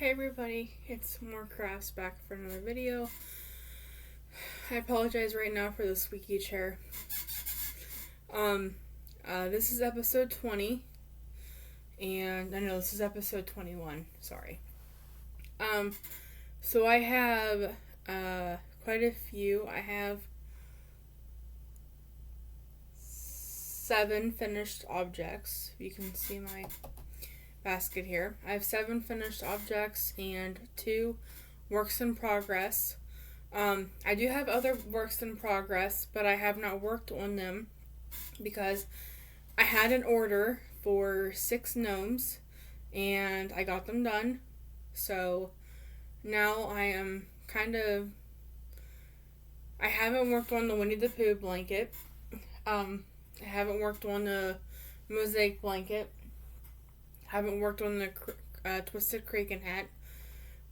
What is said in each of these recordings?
Hey everybody, it's more Crafts back for another video. I apologize right now for the squeaky chair. This is episode 20, and I know this is episode 21, sorry. So I have, quite a few. I have 7 finished objects. You can see my basket here. I have 7 finished objects and 2 works in progress. I do have other works in progress, but I have not worked on them because I had an order for 6 gnomes and I got them done. So now I am I haven't worked on the Winnie the Pooh blanket. I haven't worked on the mosaic blanket. Haven't worked on the Twisted Kraken hat.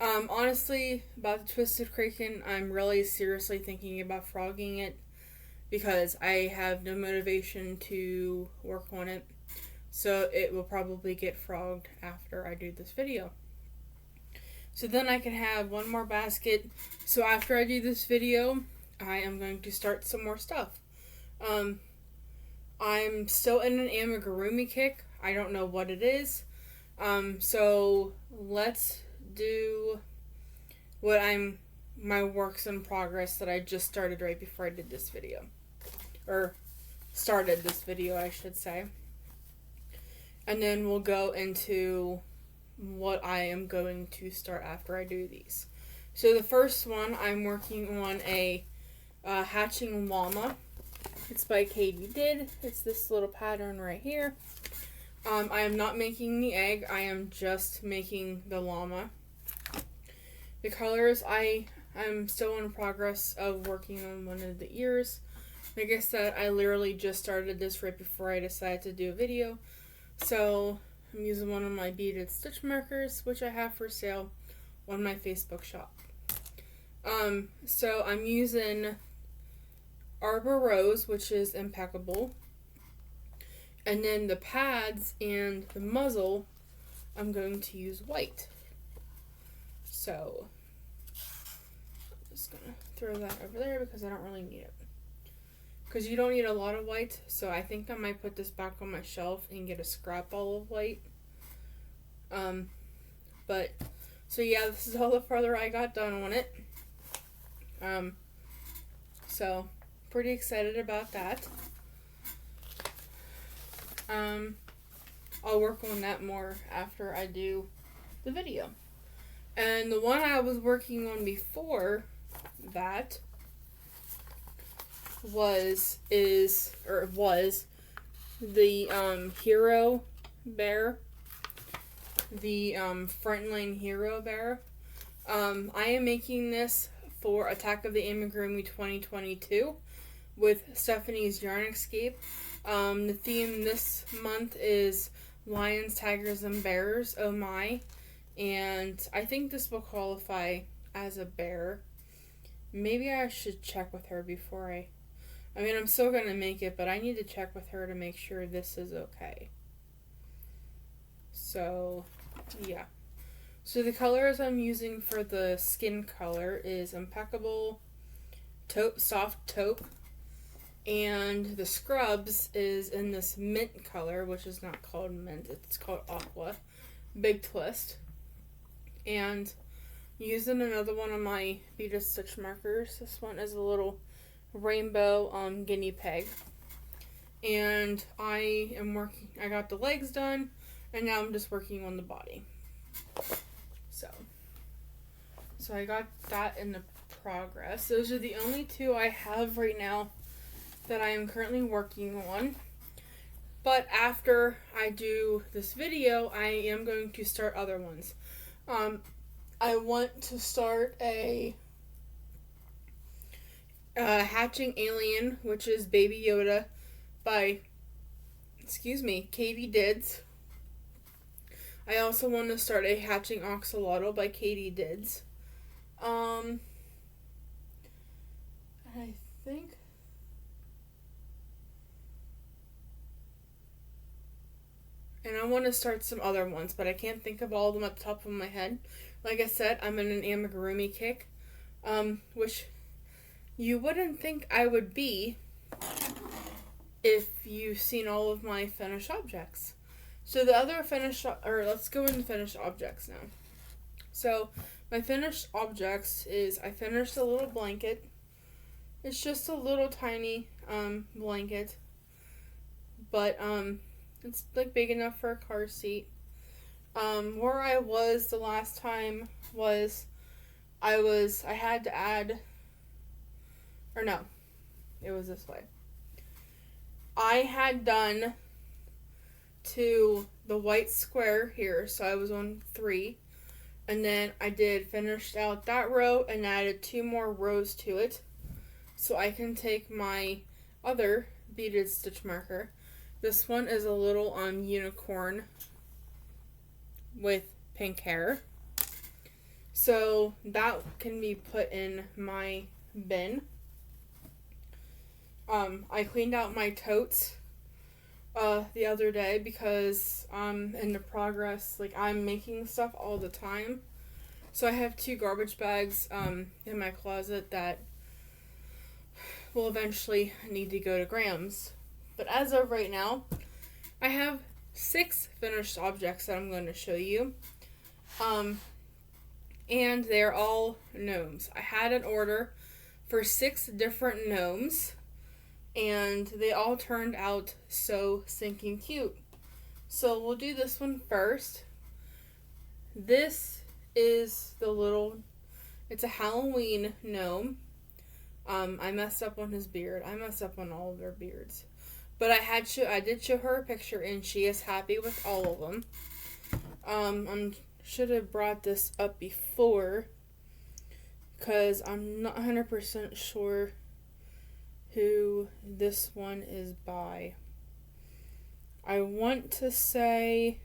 Honestly, about the Twisted Kraken, I'm really seriously thinking about frogging it because I have no motivation to work on it. So it will probably get frogged after I do this video. So then I can have one more basket. So after I do this video, I am going to start some more stuff. I'm still in an amigurumi kick. I don't know what it is. So let's do my works in progress that I just started right before I did this video. Or started this video, I should say. And then we'll go into what I am going to start after I do these. So the first one, I'm working on a hatching llama. It's by Katie Did. It's this little pattern right here. I am not making the egg, I am just making the llama. The colors, I'm still in progress of working on one of the ears. Like I said, I literally just started this right before I decided to do a video. So, I'm using one of my beaded stitch markers, which I have for sale on my Facebook shop. So I'm using Arbor Rose, which is impeccable. And then the pads and the muzzle, I'm going to use white. So, I'm just going to throw that over there because I don't really need it. Because you don't need a lot of white, so I think I might put this back on my shelf and get a scrap ball of white. So yeah, this is all the further I got done on it. So, pretty excited about that. I'll work on that more after I do the video. And the one I was working on before that was the hero bear, the frontline hero bear. I am making this for Attack of the Amigurumi 2022 with Stephanie's Yarn Escape. The theme this month is lions, tigers, and bears. Oh my. And I think this will qualify as a bear. Maybe I should check with her before I'm still going to make it, but I need to check with her to make sure this is okay. So, yeah. So the colors I'm using for the skin color is Impeccable, Soft Taupe, and the scrubs is in this mint color, which is not called mint, it's called aqua, Big Twist. And using another one of my beaded stitch markers. This one is a little rainbow guinea pig. And I got the legs done, and now I'm just working on the body. So I got that in the progress. Those are the only 2 I have right now that I am currently working on. But after I do this video, I am going to start other ones. I want to start a Hatching Alien, which is Baby Yoda by, Katie Dids. I also want to start a Hatching Oxalotl by Katie Dids. I think and I want to start some other ones, but I can't think of all of them at the top of my head. Like I said, I'm in an amigurumi kick, which you wouldn't think I would be if you've seen all of my finished objects. So the other let's go into finished objects now. So my finished objects is I finished a little blanket. It's just a little tiny blanket, but it's like big enough for a car seat. Where I was the last time was I had to add, or no, it was this way. I had done to the white square here, so I was on 3, and then I finished out that row and added 2 more rows to it, so I can take my other beaded stitch marker. This one is a little unicorn with pink hair, so that can be put in my bin. I cleaned out my totes the other day because in the progress, like, I'm making stuff all the time. So I have 2 garbage bags in my closet that will eventually need to go to Graham's. But as of right now, I have 6 finished objects that I'm going to show you. And they're all gnomes. I had an order for 6 different gnomes, and they all turned out so stinking cute. So we'll do this one first. This is it's a Halloween gnome. I messed up on his beard. I messed up on all of their beards. But I did show her a picture, and she is happy with all of them. I should have brought this up before, because I'm not 100% sure who this one is by. I want to say,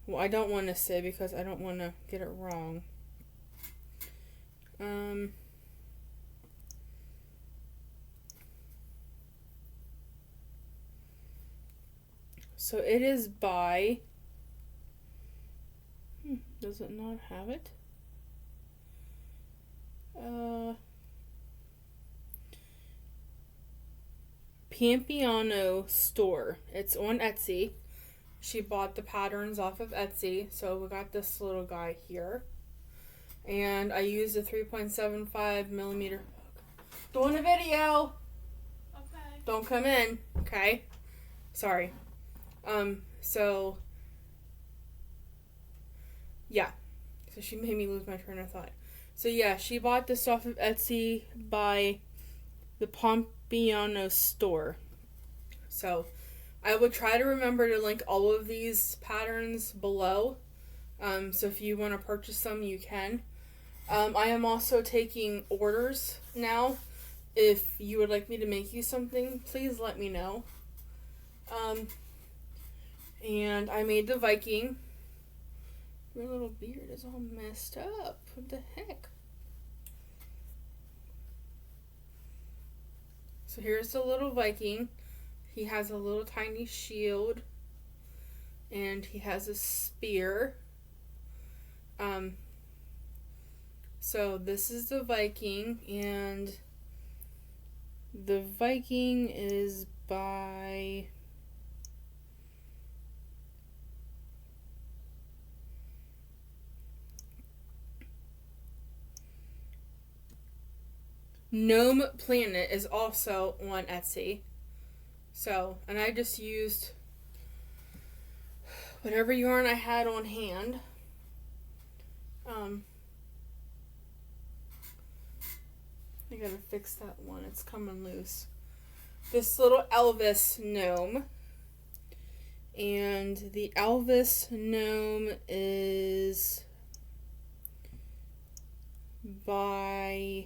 well, I don't want to say because I don't want to get it wrong. So it is by, does it not have it? Pampino store. It's on Etsy. She bought the patterns off of Etsy, so we got this little guy here. And I used a 3.75 millimeter. Doing a video. Okay. Don't come in. Okay. Sorry. So yeah. So she made me lose my train of thought. So yeah, she bought this off of Etsy by the Pampino store. So I would try to remember to link all of these patterns below. So if you want to purchase them, you can. I am also taking orders now. If you would like me to make you something, please let me know. And I made the Viking. Your little beard is all messed up. What the heck? So here's the little Viking. He has a little tiny shield. And he has a spear. So this is the Viking, and the Viking is by Gnome Planet, is also on Etsy. So, and I just used whatever yarn I had on hand. I gotta fix that one. It's coming loose. This little Elvis gnome. And the Elvis gnome is by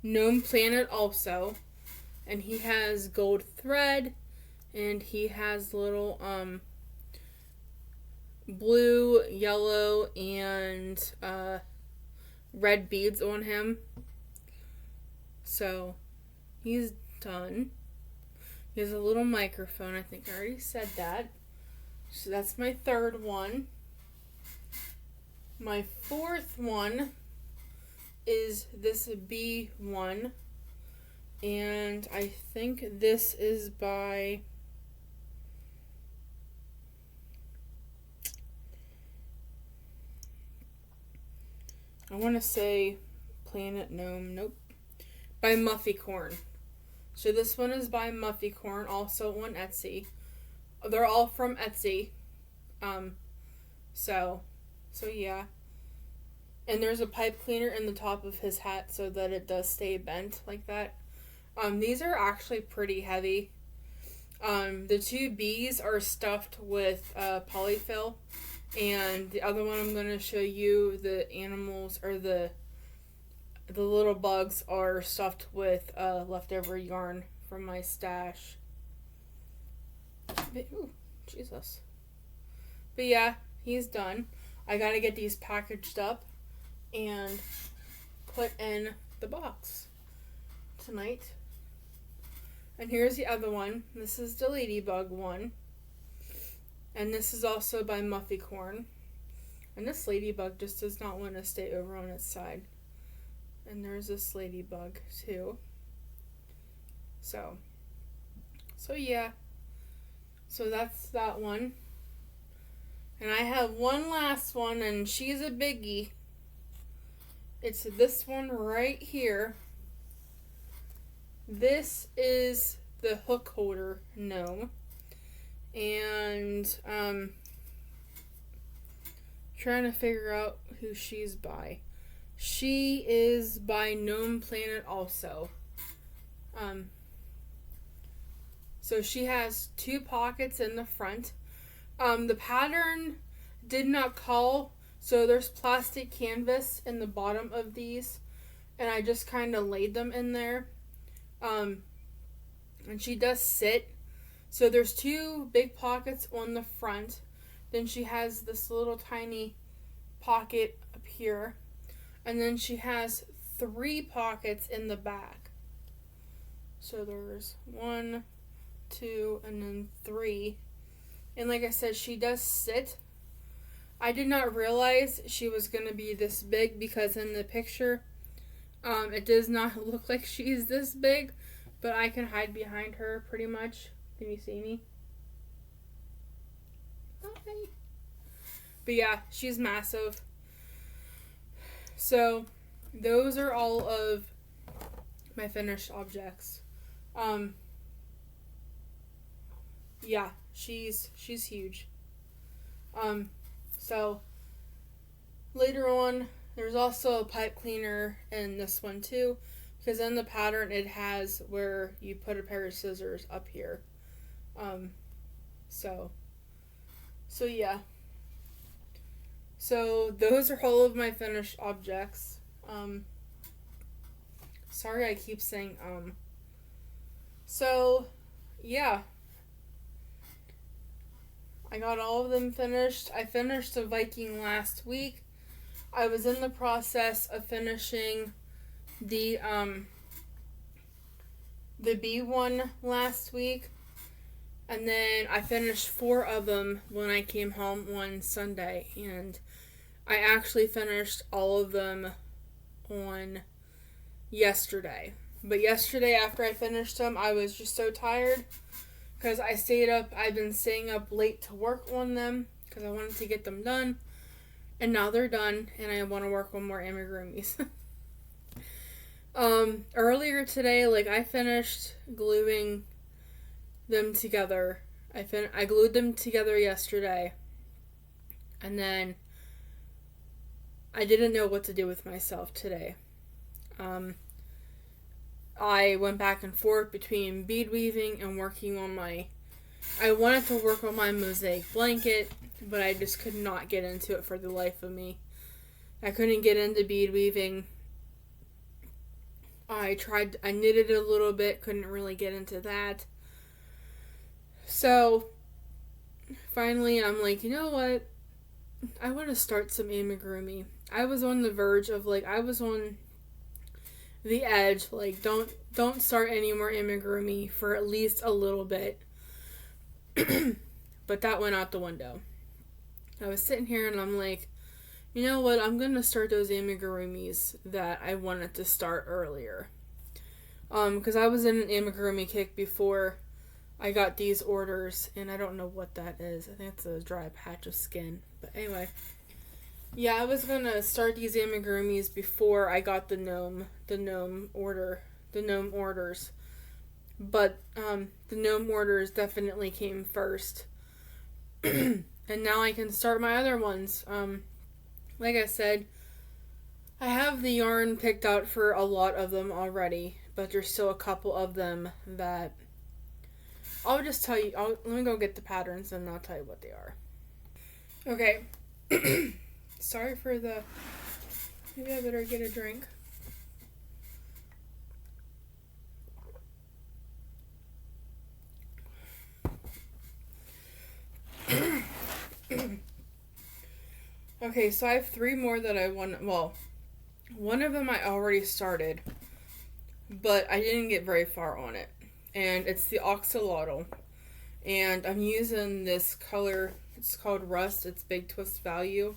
Gnome Planet also. And he has gold thread. And he has little blue, yellow, and red beads on him. So he's done. He has a little microphone. I think I already said that. So that's my third one. My fourth one is this B1. And I think this is by... I want to say Planet Gnome. Nope. By Muffy Corn. So this one is by Muffy Corn, also on Etsy. They're all from Etsy. So yeah. And there's a pipe cleaner in the top of his hat so that it does stay bent like that. These are actually pretty heavy. The two B's are stuffed with polyfill. And the other one I'm going to show you, the animals, or the little bugs are stuffed with leftover yarn from my stash. Ooh, Jesus. But yeah, he's done. I gotta get these packaged up and put in the box tonight. And here's the other one. This is the ladybug one. And this is also by Muffy Corn. And this ladybug just does not want to stay over on its side. And there's this ladybug too. So yeah. So that's that one. And I have one last one, and she's a biggie. It's this one right here. This is the hook holder gnome. And trying to figure out who she's by. She is by Gnome Planet also. So she has 2 pockets in the front. The pattern did not call, so there's plastic canvas in the bottom of these, and I just kind of laid them in there. And she does sit. So there's 2 big pockets on the front. Then she has this little tiny pocket up here. And then she has 3 pockets in the back. So there's 1, 2, and then 3. And like I said, she does sit. I did not realize she was going to be this big because in the picture, it does not look like she's this big. But I can hide behind her pretty much. Can you see me? Hi. But yeah, she's massive. So, those are all of my finished objects. Yeah, she's huge. So, later on, there's also a pipe cleaner in this one too. Because in the pattern, it has where you put a pair of scissors up here. So yeah. So those are all of my finished objects. Sorry I keep saying So, yeah. I got all of them finished. I finished the Viking last week. I was in the process of finishing the B1 last week. And then I finished 4 of them when I came home one Sunday. And I actually finished all of them on yesterday. But yesterday after I finished them, I was just so tired. Because I stayed up, I've been staying up late to work on them. Because I wanted to get them done. And now they're done. And I want to work on more amigurumis. Earlier today, I finished gluing them together. I glued them together yesterday. And then I didn't know what to do with myself today. I went back and forth between bead weaving and working on I wanted to work on my mosaic blanket, but I just could not get into it for the life of me. I couldn't get into bead weaving. I knitted a little bit, couldn't really get into that. So, finally, I'm like, you know what? I want to start some amigurumi. I was on the verge of, the edge. Like, don't start any more amigurumi for at least a little bit. But that went out the window. I was sitting here and I'm like, you know what? I'm going to start those amigurumis that I wanted to start earlier. Because I was in an amigurumi kick before I got these orders, and I don't know what that is. I think it's a dry patch of skin. But anyway, yeah, I was going to start these amigurumis before I got the gnome orders. But the gnome orders definitely came first. And now I can start my other ones. Like I said, I have the yarn picked out for a lot of them already, but there's still a couple of them that I'll just tell you. Let me go get the patterns and I'll tell you what they are. Okay. Sorry for the... Maybe I better get a drink. Okay, so I have 3 more that I want. Well, one of them I already started, but I didn't get very far on it. And it's the Oxalotl. And I'm using this color. It's called Rust. It's Big Twist Value.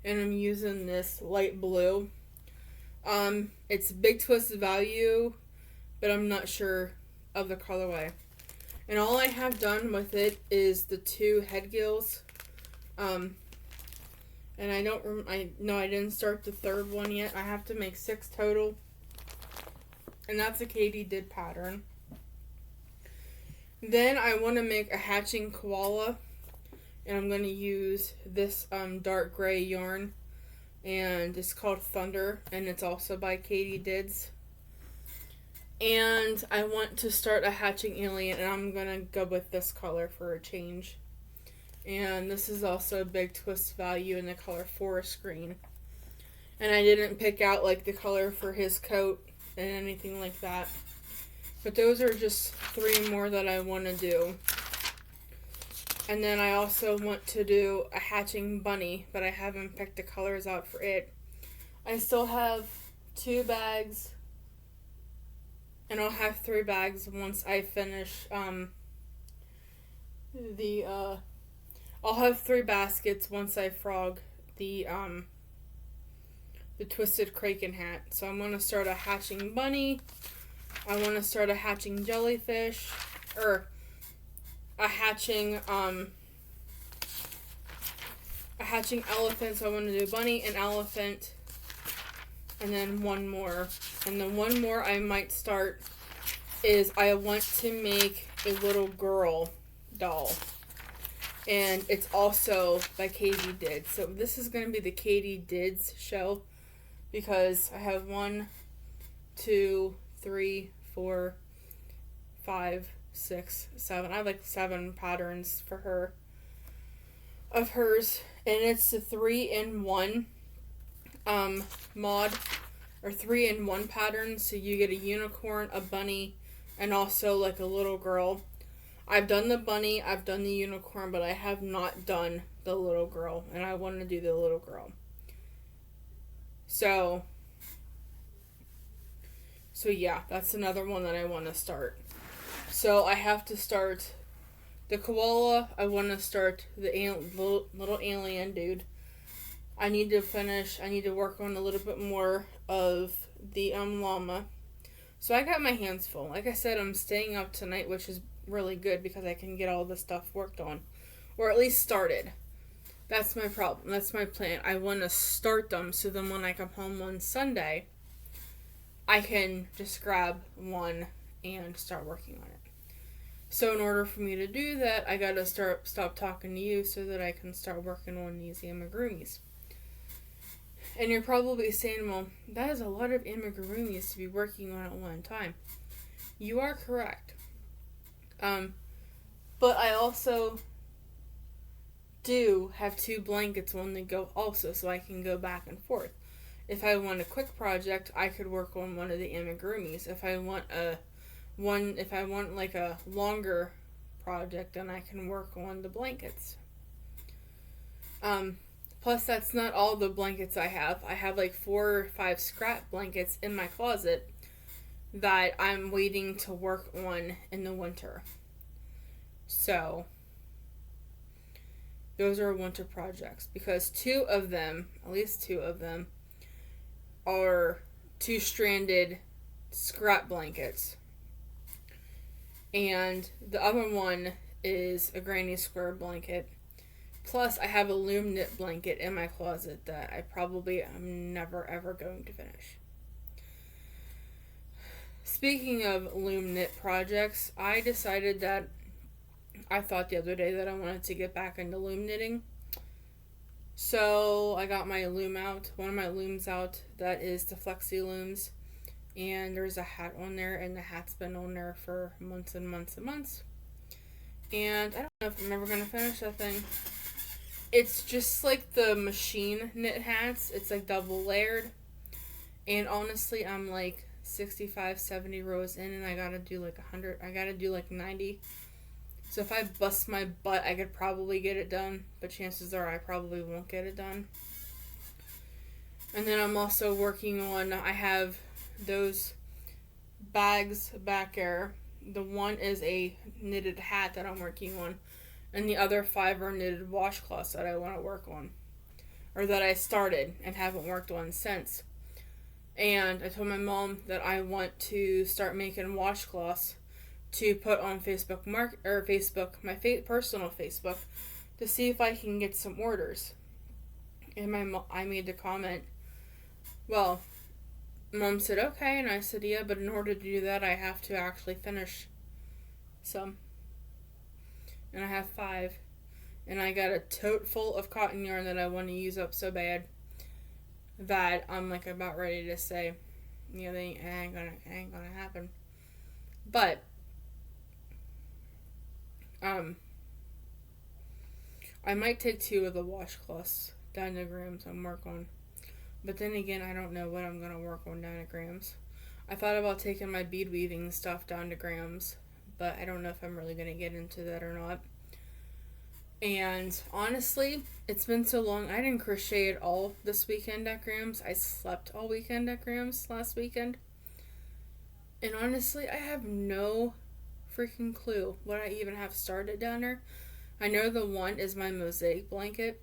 And I'm using this light blue. It's Big Twist Value, but I'm not sure of the colorway. And all I have done with it is the 2 head gills. And I didn't start the 3rd one yet. I have to make 6 total. And that's a Katie did pattern. Then I want to make a hatching koala. And I'm going to use this dark gray yarn. And it's called Thunder. And it's also by Katie Dids. And I want to start a hatching alien. And I'm going to go with this color for a change. And this is also a Big Twist Value in the color Forest Green. And I didn't pick out like the color for his coat and anything like that. But those are just 3 more that I want to do. And then I also want to do a hatching bunny, but I haven't picked the colors out for it. I still have 2 bags. And I'll have 3 bags once I finish I'll have 3 baskets once I frog the twisted kraken hat. So I'm gonna start a hatching bunny. I want to start a hatching jellyfish, or a hatching elephant. So I want to do bunny and elephant, and then 1 more. And the 1 more I might start is I want to make a little girl doll. And it's also by Katie Dids. So this is going to be the Katie Dids show. Because I have 1, 2, 3, 4, 5, 6, 7. I have like 7 patterns for her. Of hers. And it's the 3-in-1 mod. Or 3-in-1 pattern. So you get a unicorn, a bunny, and also like a little girl. I've done the bunny, I've done the unicorn, but I have not done the little girl, and I want to do the little girl. So yeah, that's another one that I want to start. So I have to start the koala, I want to start the little alien dude. I need to work on a little bit more of the llama. So I got my hands full. Like I said, I'm staying up tonight, which is really good because I can get all the stuff worked on, or at least started. That's my problem. That's my plan. I want to start them so then when I come home on Sunday, I can just grab one and start working on it. So in order for me to do that, I gotta stop talking to you so that I can start working on these amigurumis. And you're probably saying, well, that is a lot of amigurumis to be working on at one time. You are correct. But I also do have 2 blankets on the go also, so I can go back and forth. If I want a quick project, I could work on one of the amigurumis. If I want like a longer project, then I can work on the blankets. Plus, that's not all the blankets I have. I have like 4 or 5 scrap blankets in my closet that I'm waiting to work on in the winter. So, those are winter projects because 2 of them, at least 2 of them, are 2-stranded scrap blankets. And the other one is a granny square blanket. Plus, I have a loom knit blanket in my closet that I probably am never ever going to finish. Speaking of loom knit projects, I decided that I thought the other day that I wanted to get back into loom knitting. So I got my loom out, one of my looms out, that is the Flexi Looms. And there's a hat on there, and the hat's been on there for months and months and months. And I don't know if I'm ever going to finish that thing. It's just like the machine knit hats. It's like double layered. And honestly, I'm like 65, 70 rows in, and I gotta do like 100. I gotta do like 90. So if I bust my butt, I could probably get it done. But chances are I probably won't get it done. And then I'm also working on, I have those bags back there. The one is a knitted hat that I'm working on. And the other 5 are knitted washcloths that I want to work on. Or that I started and haven't worked on since. And I told my mom that I want to start making washcloths to put on Facebook my personal Facebook, to see if I can get some orders. And I made the comment, well, Mom said okay, and I said yeah, but in order to do that, I have to actually finish some. And I have 5. And I got a tote full of cotton yarn that I want to use up so bad that I'm like about ready to say, you know, they ain't gonna happen. But I might take 2 of the washcloths down to Grams and work on. But then again, I don't know what I'm gonna work on down at Grams. I thought about taking my bead weaving stuff down to Grams, but I don't know if I'm really going to get into that or not. And honestly, it's been so long. I didn't crochet at all this weekend at Grams. I slept all weekend at Grams last weekend. And honestly, I have no freaking clue what I even have started down there. I know the one is my mosaic blanket.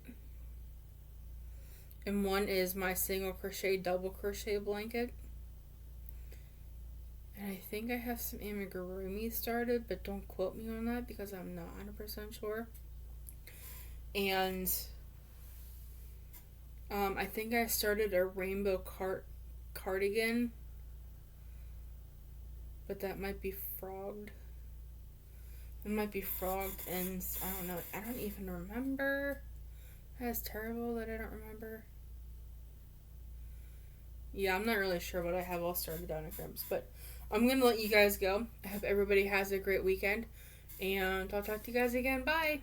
And one is my single crochet, double crochet blanket. And I think I have some amigurumi started, but don't quote me on that because I'm not 100% sure. And I think I started a rainbow cardigan, but that might be frogged. It might be frogged, and I don't know. I don't even remember. That's terrible that I don't remember. Yeah, I'm not really sure what I have all started down at Grimm's, but I'm going to let you guys go. I hope everybody has a great weekend, and I'll talk to you guys again. Bye!